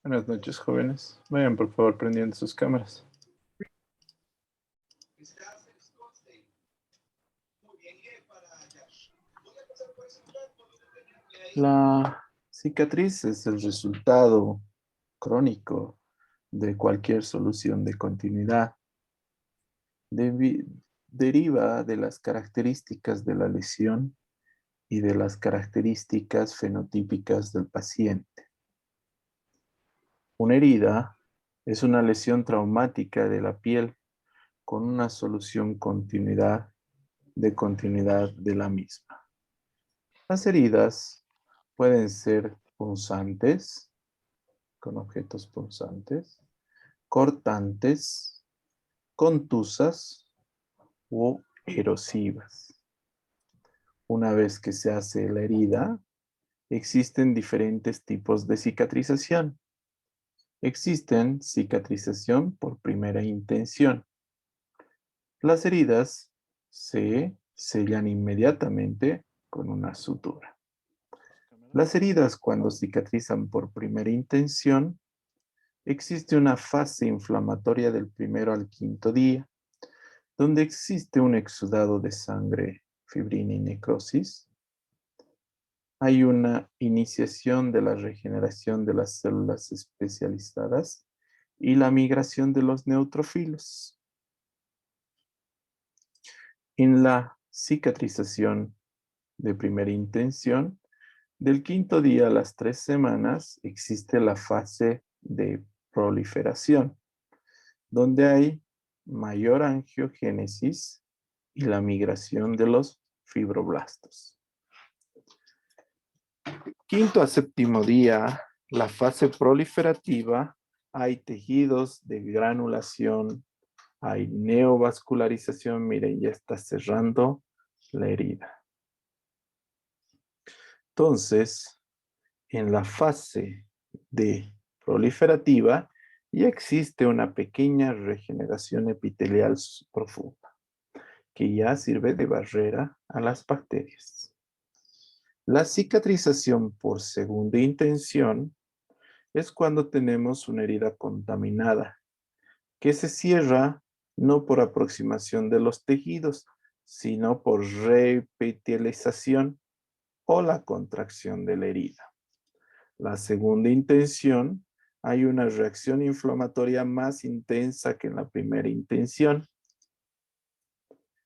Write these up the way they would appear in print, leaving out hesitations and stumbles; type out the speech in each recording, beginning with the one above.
Buenas noches, jóvenes. Vayan, por favor, prendiendo sus cámaras. La cicatriz es el resultado crónico de cualquier solución de continuidad. Devi- Deriva de las características de la lesión y de las características fenotípicas del paciente. Una herida es una lesión traumática de la piel con una solución de continuidad de la misma. Las heridas pueden ser punzantes, con objetos punzantes, cortantes, contusas o erosivas. Una vez que se hace la herida, existen diferentes tipos de cicatrización. Existen cicatrización por primera intención. Las heridas se sellan inmediatamente con una sutura. Las heridas, cuando cicatrizan por primera intención, existe una fase inflamatoria del primero al quinto día, donde existe un exudado de sangre, fibrina y necrosis. Hay una iniciación de la regeneración de las células especializadas y la migración de los neutrófilos. En la cicatrización de primera intención, del quinto día a las 3 semanas existe la fase de proliferación, donde hay mayor angiogénesis y la migración de los fibroblastos. Quinto a séptimo día, la fase proliferativa, hay tejidos de granulación, hay neovascularización, miren, ya está cerrando la herida. Entonces, en la fase de proliferativa, ya existe una pequeña regeneración epitelial profunda, que ya sirve de barrera a las bacterias. La cicatrización por segunda intención es cuando tenemos una herida contaminada, que se cierra no por aproximación de los tejidos, sino por reepitelización o la contracción de la herida. La segunda intención, hay una reacción inflamatoria más intensa que en la primera intención.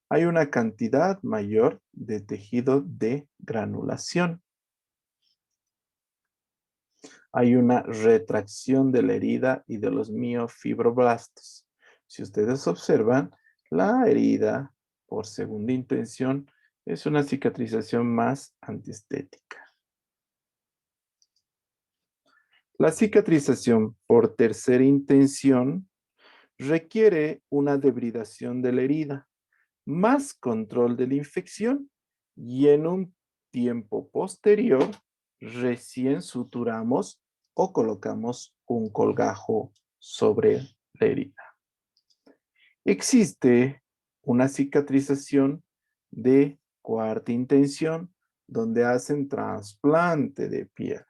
Hay una cantidad mayor de tejido de granulación. Hay una retracción de la herida y de los miofibroblastos. Si ustedes observan, la herida por segunda intención es una cicatrización más antiestética. La cicatrización por tercera intención requiere una debridación de la herida, más control de la infección y en un tiempo posterior recién suturamos o colocamos un colgajo sobre la herida. Existe una cicatrización de cuarta intención donde hacen trasplante de piel,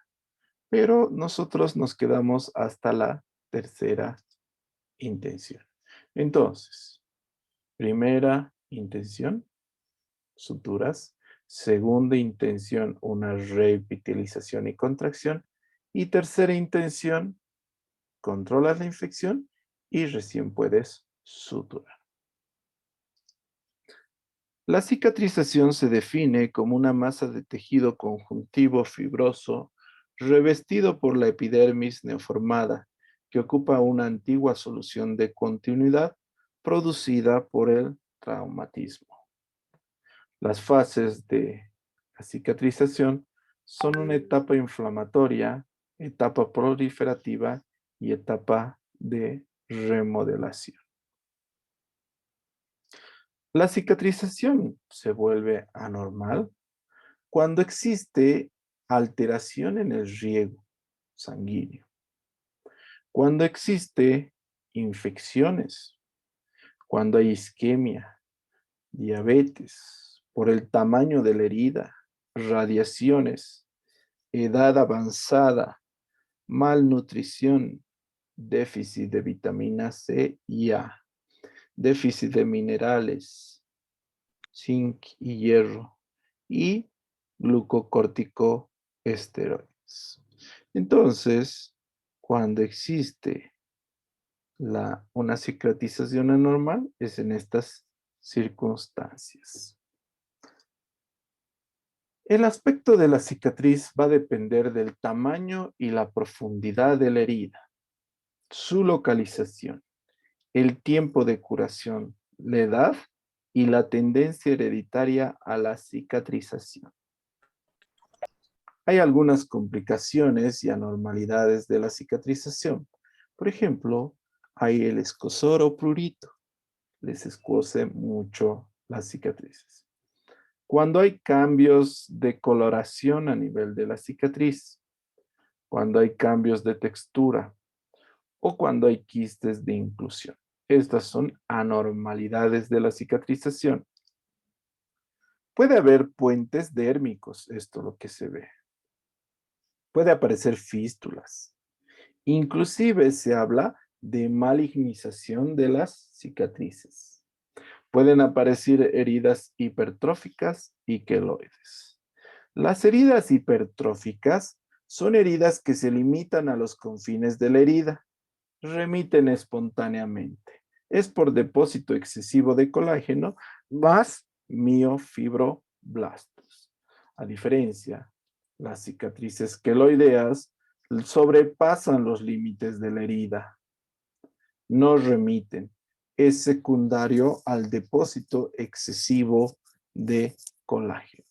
pero nosotros nos quedamos hasta la tercera intención. Entonces, primera intención, suturas. Segunda intención, una reepitelización y contracción. Y tercera intención, controlas la infección y recién puedes suturar. La cicatrización se define como una masa de tejido conjuntivo fibroso revestido por la epidermis neoformada que ocupa una antigua solución de continuidad producida por el traumatismo. Las fases de la cicatrización son una etapa inflamatoria, etapa proliferativa y etapa de remodelación. La cicatrización se vuelve anormal cuando existe alteración en el riego sanguíneo, cuando existe infecciones, cuando hay isquemia, diabetes, por el tamaño de la herida, radiaciones, edad avanzada, malnutrición, déficit de vitamina C y A, déficit de minerales, zinc y hierro, y glucocorticoesteroides. Entonces, cuando existe una cicatrización anormal, es en estas circunstancias. El aspecto de la cicatriz va a depender del tamaño y la profundidad de la herida, su localización, el tiempo de curación, la edad y la tendencia hereditaria a la cicatrización. Hay algunas complicaciones y anormalidades de la cicatrización. Por ejemplo, hay el escozor o prurito. Les escoce mucho las cicatrices. Cuando hay cambios de coloración a nivel de la cicatriz, cuando hay cambios de textura o cuando hay quistes de inclusión. Estas son anormalidades de la cicatrización. Puede haber puentes dérmicos, esto es lo que se ve. Puede aparecer fístulas. Inclusive se habla de malignización de las cicatrices. Pueden aparecer heridas hipertróficas y queloides. Las heridas hipertróficas son heridas que se limitan a los confines de la herida, remiten espontáneamente. Es por depósito excesivo de colágeno más miofibroblastos. A diferencia, las cicatrices queloideas sobrepasan los límites de la herida, no remiten. Es secundario al depósito excesivo de colágeno.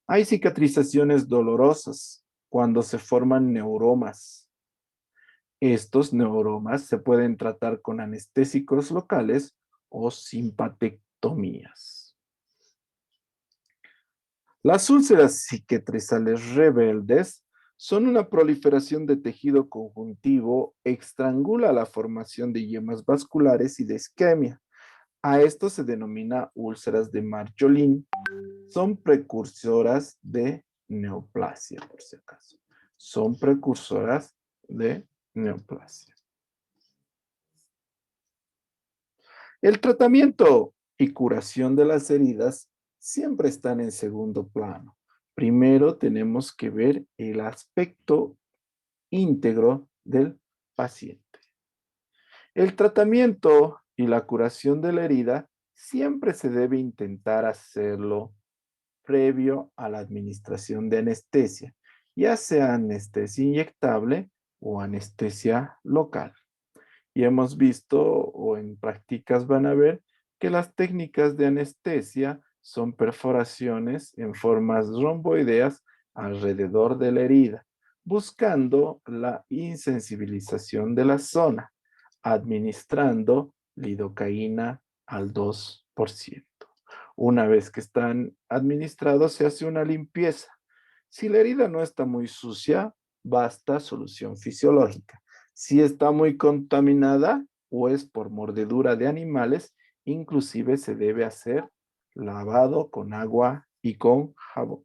Hay cicatrizaciones dolorosas cuando se forman neuromas. Estos neuromas se pueden tratar con anestésicos locales o simpatectomías. Las úlceras cicatrizales rebeldes son una proliferación de tejido conjuntivo, estrangula la formación de yemas vasculares y de isquemia. A esto se denomina úlceras de Marjolin. Son precursoras de neoplasia, por si acaso. Son precursoras de neoplasia. El tratamiento y curación de las heridas siempre están en segundo plano. Primero tenemos que ver el aspecto íntegro del paciente. El tratamiento y la curación de la herida siempre se debe intentar hacerlo previo a la administración de anestesia, ya sea anestesia inyectable o anestesia local. Y hemos visto, o en prácticas van a ver, que las técnicas de anestesia son perforaciones en formas romboideas alrededor de la herida, buscando la insensibilización de la zona, administrando lidocaína al 2%. Una vez que están administrados, se hace una limpieza. Si la herida no está muy sucia, basta solución fisiológica. Si está muy contaminada o es por mordedura de animales, inclusive se debe hacer lavado con agua y con jabón.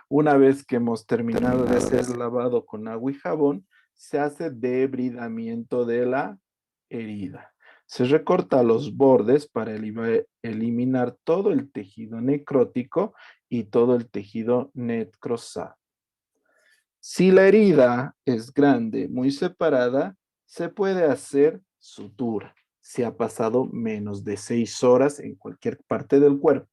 Una vez que hemos terminado de hacer lavado con agua y jabón, se hace debridamiento de la herida. Se recorta los bordes para eliminar todo el tejido necrótico y todo el tejido necrosado. Si la herida es grande, muy separada, se puede hacer sutura. Si ha pasado menos de 6 horas en cualquier parte del cuerpo.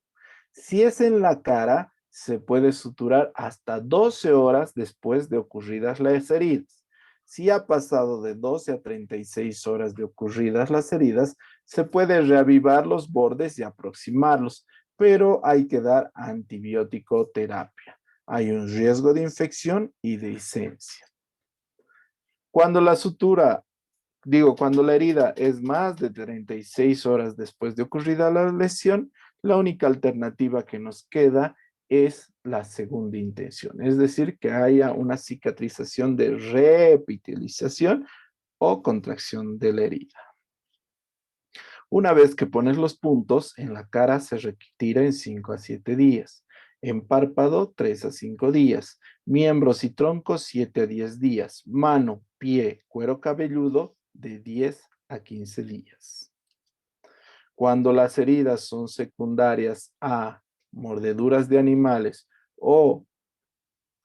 Si es en la cara, se puede suturar hasta 12 horas después de ocurridas las heridas. Si ha pasado de 12 a 36 horas de ocurridas las heridas, se puede reavivar los bordes y aproximarlos, pero hay que dar antibiótico terapia. Hay un riesgo de infección y de hisencia. Cuando la herida es más de 36 horas después de ocurrida la lesión, la única alternativa que nos queda es la segunda intención, es decir, que haya una cicatrización de reepitelización o contracción de la herida. Una vez que pones los puntos, en la cara se retira en 5 a 7 días En párpado, 3 a 5 días. Miembros y troncos, 7 a 10 días. Mano, pie, cuero cabelludo, de 10 a 15 días. Cuando las heridas son secundarias a mordeduras de animales o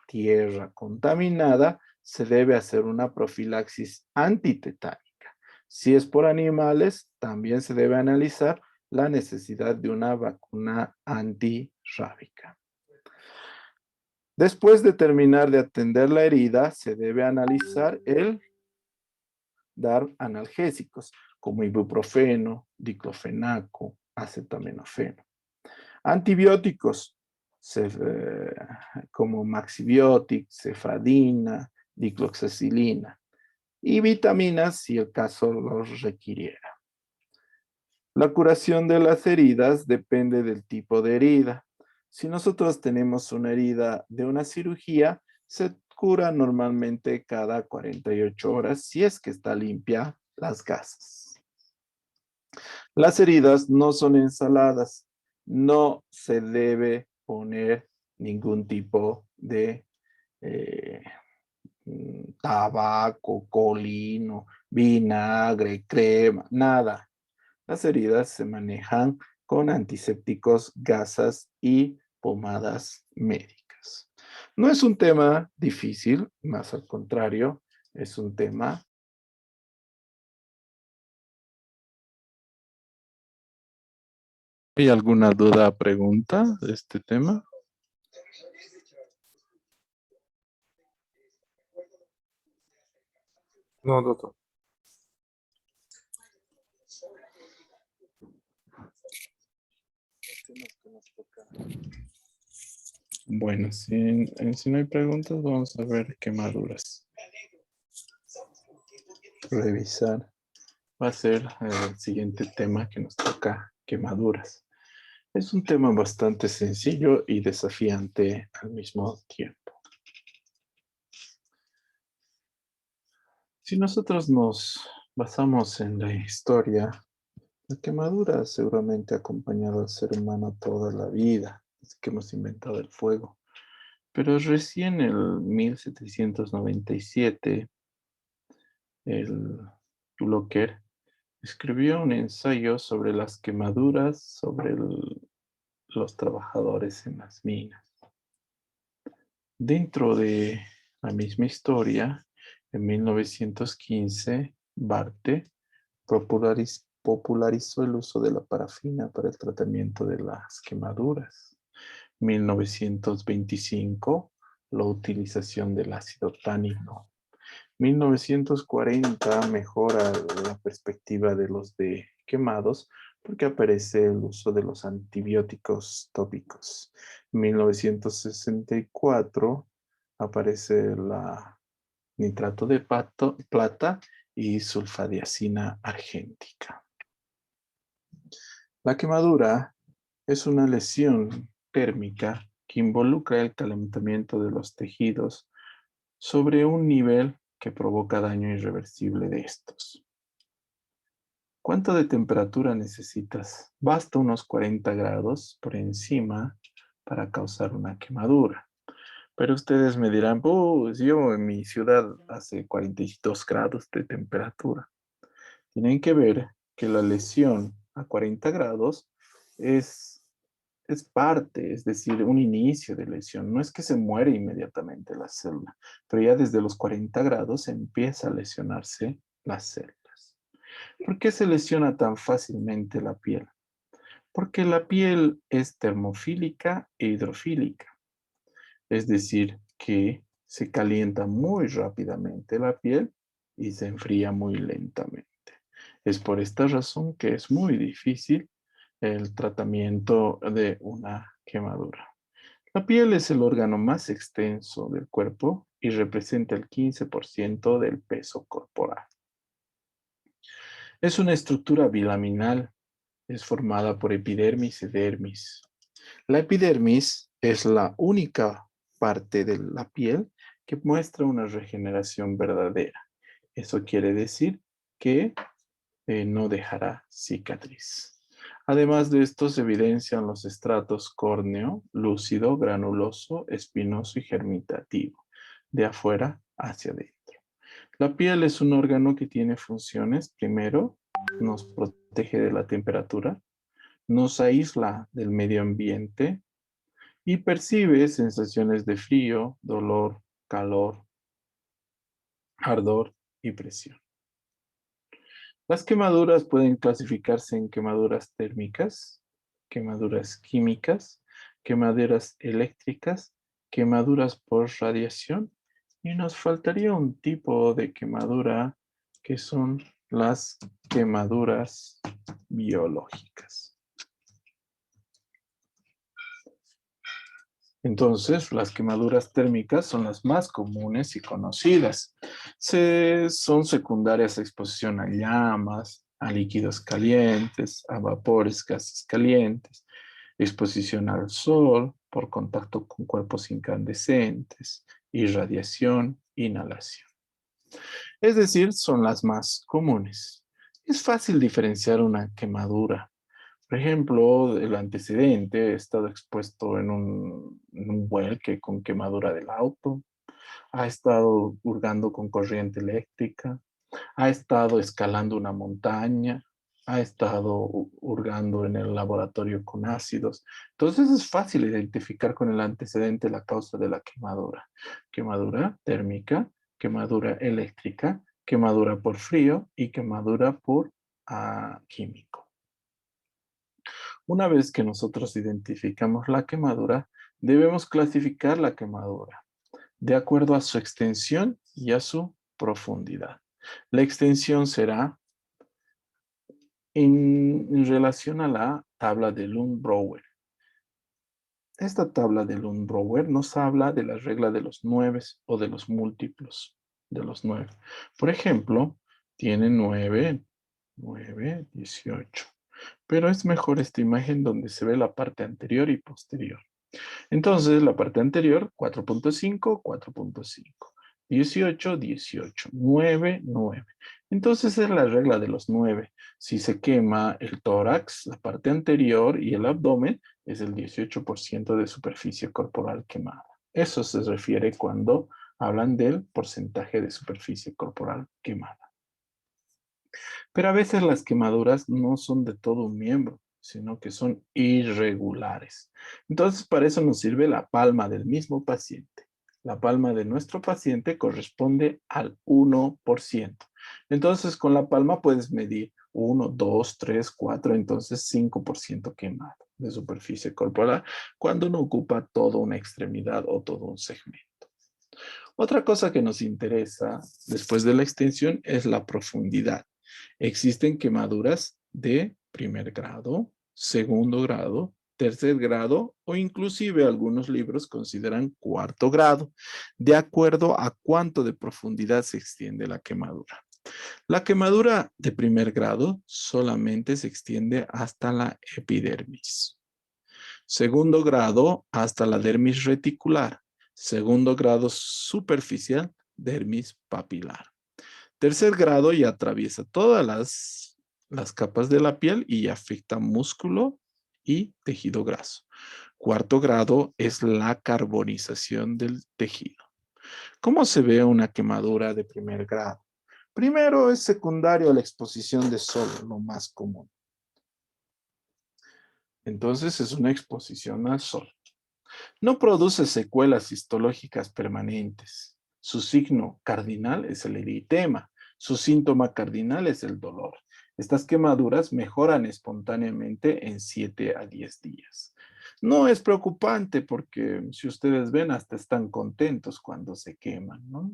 tierra contaminada, se debe hacer una profilaxis antitetánica. Si es por animales, también se debe analizar la necesidad de una vacuna antirrábica. Después de terminar de atender la herida, se debe analizar el dar analgésicos como ibuprofeno, diclofenaco, acetaminofeno. Antibióticos como Maxibiotic, cefadina, dicloxacilina y vitaminas si el caso los requiriera. La curación de las heridas depende del tipo de herida. Si nosotros tenemos una herida de una cirugía, se cura normalmente cada 48 horas si es que está limpia las gasas. Las heridas no son ensaladas. No se debe poner ningún tipo de tabaco, colino, vinagre, crema, nada. Las heridas se manejan con antisépticos, gasas y pomadas médicas. No es un tema difícil, más al contrario, es un tema. ¿Hay alguna duda o pregunta de este tema? No, doctor. Bueno, si no hay preguntas, vamos a ver quemaduras. Revisar. Va a ser el siguiente tema que nos toca, quemaduras. Es un tema bastante sencillo y desafiante al mismo tiempo. Si nosotros nos basamos en la historia, la quemadura seguramente ha acompañado al ser humano toda la vida, desde que hemos inventado el fuego. Pero recién en el 1797, el Locker escribió un ensayo sobre las quemaduras sobre los trabajadores en las minas. Dentro de la misma historia, en 1915, Barte popularizó el uso de la parafina para el tratamiento de las quemaduras. 1925, la utilización del ácido tánico. 1940 mejora la perspectiva de los quemados porque aparece el uso de los antibióticos tópicos. En 1964 aparece la nitrato de plata y sulfadiazina argéntica. La quemadura es una lesión térmica que involucra el calentamiento de los tejidos sobre un nivel que provoca daño irreversible de estos. ¿Cuánto de temperatura necesitas? Basta unos 40 grados por encima para causar una quemadura. Pero ustedes me dirán, pues yo en mi ciudad hace 42 grados de temperatura. Tienen que ver que la lesión a 40 grados es parte, es decir, un inicio de lesión. No es que se muere inmediatamente la célula, pero ya desde los 40 grados empieza a lesionarse las células. ¿Por qué se lesiona tan fácilmente la piel? Porque la piel es termofílica e hidrofílica. Es decir, que se calienta muy rápidamente la piel y se enfría muy lentamente. Es por esta razón que es muy difícil el tratamiento de una quemadura. La piel es el órgano más extenso del cuerpo y representa el 15% del peso corporal. Es una estructura bilaminal, es formada por epidermis y dermis. La epidermis es la única parte de la piel que muestra una regeneración verdadera. Eso quiere decir que no dejará cicatriz. Además de esto, se evidencian los estratos córneo, lúcido, granuloso, espinoso y germitativo, de afuera hacia adentro. La piel es un órgano que tiene funciones. Primero, nos protege de la temperatura, nos aísla del medio ambiente y percibe sensaciones de frío, dolor, calor, ardor y presión. Las quemaduras pueden clasificarse en quemaduras térmicas, quemaduras químicas, quemaduras eléctricas, quemaduras por radiación y nos faltaría un tipo de quemadura que son las quemaduras biológicas. Entonces, las quemaduras térmicas son las más comunes y conocidas. Son secundarias a exposición a llamas, a líquidos calientes, a vapores, gases calientes, exposición al sol por contacto con cuerpos incandescentes, irradiación, inhalación. Es decir, son las más comunes. Es fácil diferenciar una quemadura. Por ejemplo, el antecedente, he estado expuesto en un vuelque con quemadura del auto, ha estado hurgando con corriente eléctrica, ha estado escalando una montaña, ha estado hurgando en el laboratorio con ácidos. Entonces es fácil identificar con el antecedente la causa de la quemadura. Quemadura térmica, quemadura eléctrica, quemadura por frío y quemadura por químico. Una vez que nosotros identificamos la quemadura, debemos clasificar la quemadura de acuerdo a su extensión y a su profundidad. La extensión será en relación a la tabla de Lund-Brouwer. Esta tabla de Lund-Brouwer nos habla de la regla de los 9 o de los múltiplos de los 9. Por ejemplo, tiene 9, 9, 18. Pero es mejor esta imagen donde se ve la parte anterior y posterior. Entonces, la parte anterior, 4.5, 4.5. 18, 18. 9, 9. Entonces es la regla de los 9. Si se quema el tórax, la parte anterior y el abdomen, es el 18% de superficie corporal quemada. Eso se refiere cuando hablan del porcentaje de superficie corporal quemada. Pero a veces las quemaduras no son de todo un miembro, sino que son irregulares. Entonces, para eso nos sirve la palma del mismo paciente. La palma de nuestro paciente corresponde al 1%. Entonces, con la palma puedes medir 1, 2, 3, 4, entonces 5% quemado de superficie corporal cuando no ocupa toda una extremidad o todo un segmento. Otra cosa que nos interesa después de la extensión es la profundidad. Existen quemaduras de primer grado, segundo grado, tercer grado o inclusive algunos libros consideran cuarto grado, de acuerdo a cuánto de profundidad se extiende la quemadura. La quemadura de primer grado solamente se extiende hasta la epidermis. Segundo grado hasta la dermis reticular. Segundo grado superficial, dermis papilar. Tercer grado ya atraviesa todas las capas de la piel y afecta músculo y tejido graso. Cuarto grado es la carbonización del tejido. ¿Cómo se ve una quemadura de primer grado? Primero es secundario a la exposición de sol, lo más común. Entonces es una exposición al sol. No produce secuelas histológicas permanentes. Su signo cardinal es el eritema. Su síntoma cardinal es el dolor. Estas quemaduras mejoran espontáneamente en 7 a 10 días. No es preocupante porque si ustedes ven hasta están contentos cuando se queman, ¿no?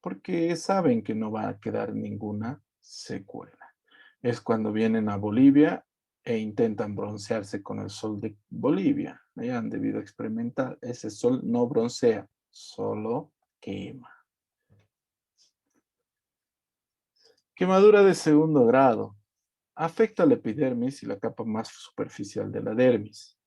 Porque saben que no va a quedar ninguna secuela. Es cuando vienen a Bolivia e intentan broncearse con el sol de Bolivia. Ya han debido experimentar. Ese sol no broncea, solo quema. Quemadura de segundo grado. Afecta la epidermis y la capa más superficial de la dermis.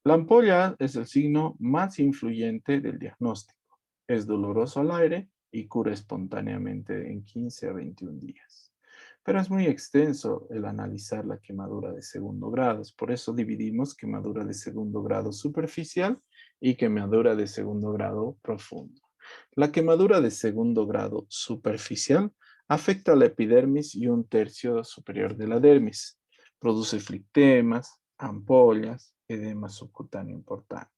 La ampolla es el signo más influyente del diagnóstico. Es doloroso al aire y cura espontáneamente en 15 a 21 días. Pero es muy extenso el analizar la quemadura de segundo grado. Por eso dividimos quemadura de segundo grado superficial y quemadura de segundo grado profundo. La quemadura de segundo grado superficial afecta a la epidermis y un tercio superior de la dermis. Produce flictemas, ampollas, edema subcutáneo importante.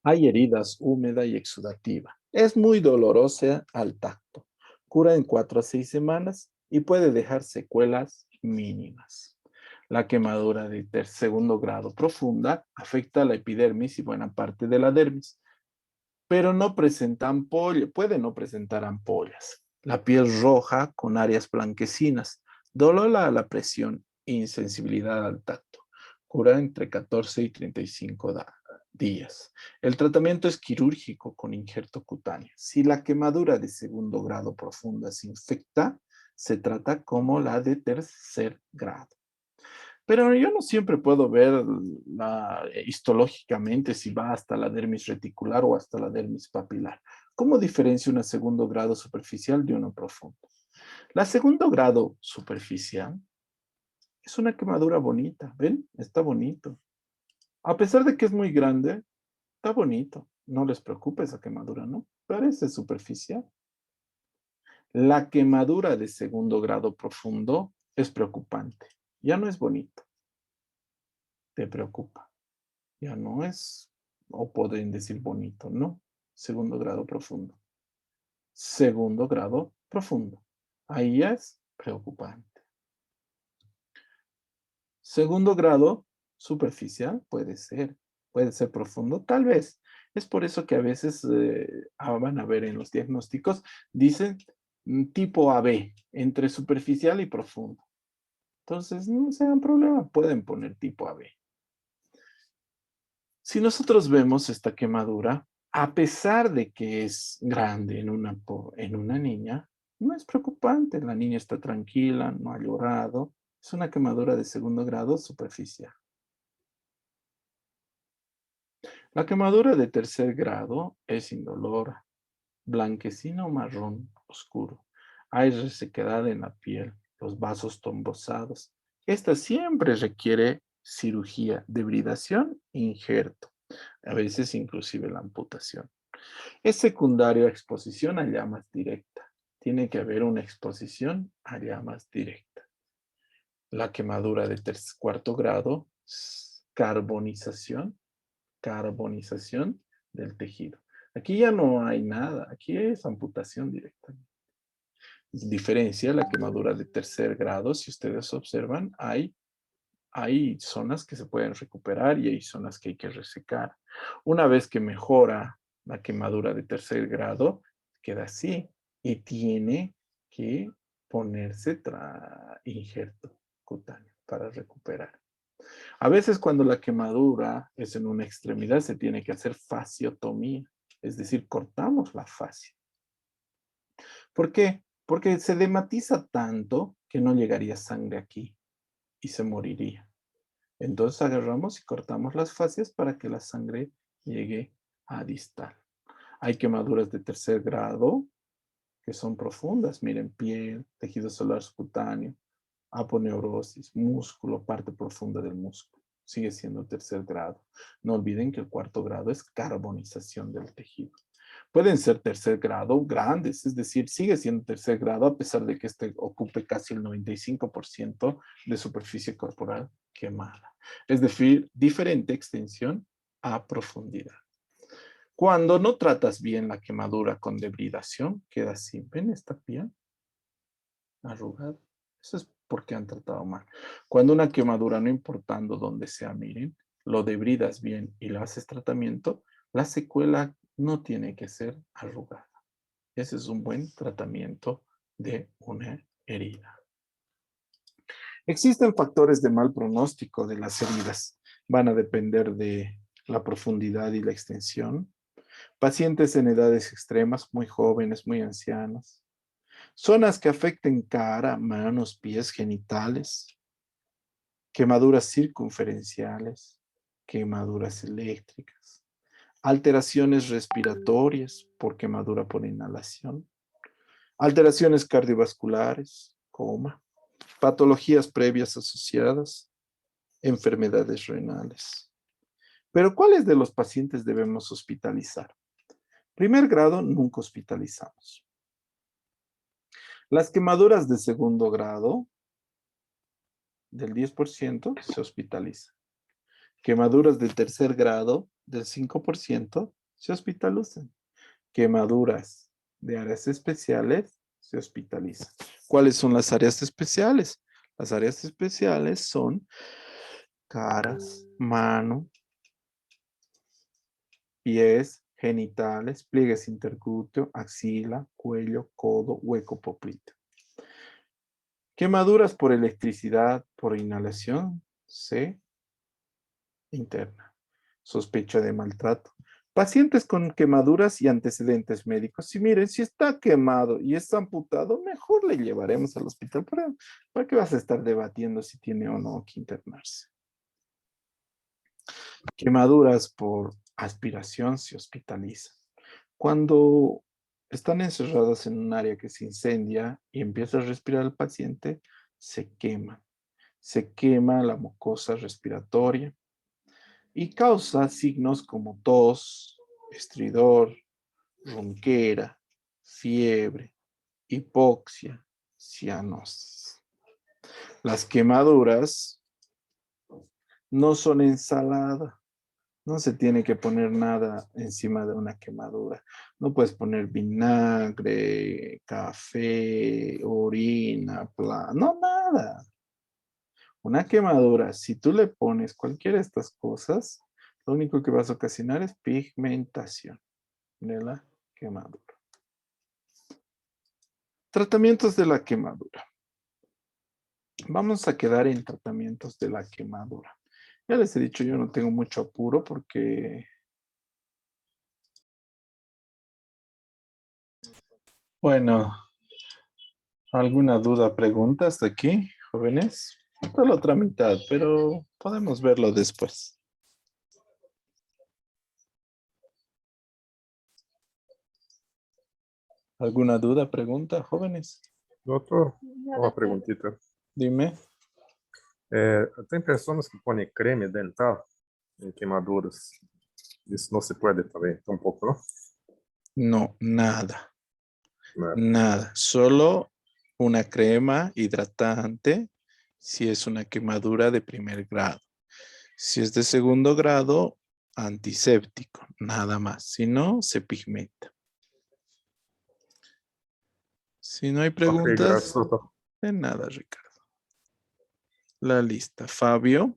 Hay heridas húmeda y exudativa. Es muy dolorosa al tacto. Cura en 4 a 6 semanas y puede dejar secuelas mínimas. La quemadura de segundo grado profunda afecta a la epidermis y buena parte de la dermis, pero no presenta ampollas, puede no presentar ampollas. La piel roja con áreas blanquecinas, dolor a la presión, insensibilidad al tacto. Cura entre 14 y 35 días. El tratamiento es quirúrgico con injerto cutáneo. Si la quemadura de segundo grado profunda se infecta, se trata como la de tercer grado. Pero yo no siempre puedo ver histológicamente si va hasta la dermis reticular o hasta la dermis papilar. ¿Cómo diferencio un segundo grado superficial de uno profundo? La segundo grado superficial es una quemadura bonita, ¿ven? Está bonito. A pesar de que es muy grande, está bonito. No les preocupe esa quemadura, ¿no? Parece superficial. La quemadura de segundo grado profundo es preocupante. Ya no es bonito. Te preocupa. Ya no es, o pueden decir bonito, no. Segundo grado profundo. Segundo grado profundo. Ahí es preocupante. Segundo grado superficial puede ser profundo, tal vez. Es por eso que a veces van a ver en los diagnósticos, dicen tipo AB, entre superficial y profundo. Entonces, no se dan problema, pueden poner tipo AB. Si nosotros vemos esta quemadura, a pesar de que es grande en una niña, no es preocupante. La niña está tranquila, no ha llorado. Es una quemadura de segundo grado superficial. La quemadura de tercer grado es indolora, blanquecino o marrón oscuro. Hay resequedad en la piel, los vasos trombosados. Esta siempre requiere cirugía, debridación e injerto, a veces inclusive la amputación. Es secundario a exposición a llamas directa. Tiene que haber una exposición a llamas directa. La quemadura de cuarto grado, carbonización del tejido. Aquí ya no hay nada, aquí es amputación directa. Diferencia la quemadura de tercer grado, si ustedes observan, hay zonas que se pueden recuperar y hay zonas que hay que resecar. Una vez que mejora la quemadura de tercer grado, queda así y tiene que ponerse injerto cutáneo para recuperar. A veces cuando la quemadura es en una extremidad se tiene que hacer fasciotomía, es decir, cortamos la fascia. ¿Por qué? Porque se dematiza tanto que no llegaría sangre aquí y se moriría. Entonces agarramos y cortamos las fascias para que la sangre llegue a distal. Hay quemaduras de tercer grado que son profundas. Miren, piel, tejido solar subcutáneo, aponeurosis, músculo, parte profunda del músculo. Sigue siendo tercer grado. No olviden que el cuarto grado es carbonización del tejido. Pueden ser tercer grado grandes, es decir, sigue siendo tercer grado a pesar de que este ocupe casi el 95% de superficie corporal quemada. Es decir, diferente extensión a profundidad. Cuando no tratas bien la quemadura con debridación, queda así. ¿Ven esta piel arrugada? Eso es porque han tratado mal. Cuando una quemadura, no importando dónde sea, miren, lo debridas bien y le haces tratamiento, la secuela no tiene que ser arrugada. Ese es un buen tratamiento de una herida. Existen factores de mal pronóstico de las heridas. Van a depender de la profundidad y la extensión. Pacientes en edades extremas, muy jóvenes, muy ancianos. Zonas que afecten cara, manos, pies, genitales. Quemaduras circunferenciales. Quemaduras eléctricas. Alteraciones respiratorias por quemadura por inhalación. Alteraciones cardiovasculares, coma. Patologías previas asociadas, enfermedades renales. Pero ¿cuáles de los pacientes debemos hospitalizar? Primer grado, nunca hospitalizamos. Las quemaduras de segundo grado, del 10%, se hospitalizan. Quemaduras de tercer grado, del 5%, se hospitalizan. Quemaduras de áreas especiales, se hospitalizan. ¿Cuáles son las áreas especiales? Las áreas especiales son caras, mano, pies, genitales, pliegues interglúteo, axila, cuello, codo, hueco popliteo. Quemaduras por electricidad, por inhalación, C, interna. Sospecha de maltrato. Pacientes con quemaduras y antecedentes médicos. Si miren, si está quemado y está amputado, mejor le llevaremos al hospital. ¿Para qué vas a estar debatiendo si tiene o no que internarse? Quemaduras por aspiración se hospitalizan. Cuando están encerradas en un área que se incendia y empieza a respirar el paciente, se quema. Se quema la mucosa respiratoria y causa signos como tos, estridor, ronquera, fiebre, hipoxia, cianosis. Las quemaduras no son ensalada. No se tiene que poner nada encima de una quemadura. No puedes poner vinagre, café, orina, no, nada. Una quemadura, si tú le pones cualquiera de estas cosas, lo único que vas a ocasionar es pigmentación de la quemadura. Tratamientos de la quemadura. Vamos a quedar en tratamientos de la quemadura. Ya les he dicho, yo no tengo mucho apuro porque... Bueno, ¿alguna duda, pregunta hasta aquí, jóvenes? Hasta la otra mitad, pero podemos verlo después. ¿Alguna duda, pregunta, jóvenes? Doutor, uma perguntita. Dime. Tem pessoas que põem creme dental em queimaduras. Isso não se pode também, tampouco, não? No, nada. Não. Nada. Solo una crema hidratante si es una quemadura de primer grado. Si es de segundo grado, antiséptico, nada más. Si no, se pigmenta. Si no hay Ok, graças, preguntas, doutor. de nada, Ricardo. La lista. Fabio.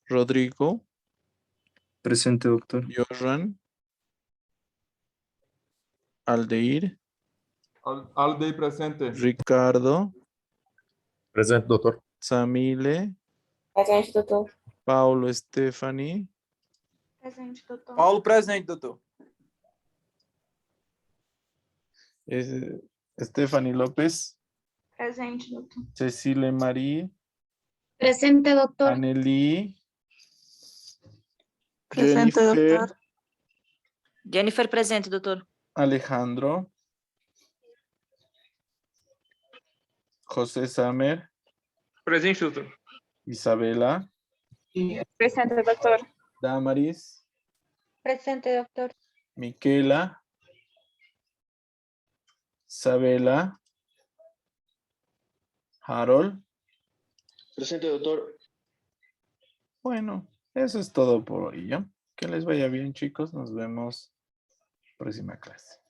Rodrigo. Presente, doctor. Joran. Aldeir. Aldeir presente. Ricardo. Presente, doutor. Samile. Presente, doutor. Paulo Stephanie. Presente, doutor. Paulo presente, doutor. Stephanie López. Presente, doutor. Cecile Marie. Presente, doutor. Anneli. Presente, Jennifer. doutor. Jennifer presente, doutor. Alejandro. José Samer. Presente, doutor. Isabela. Presente, doutor. Damaris. Presente, doutor. Miquela. Isabela. Harold. Presente, doctor. Bueno, eso es todo por hoy, ¿ya? Que les vaya bien, chicos. Nos vemos próxima clase.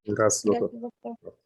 Graças, doutor. Gracias, doctor.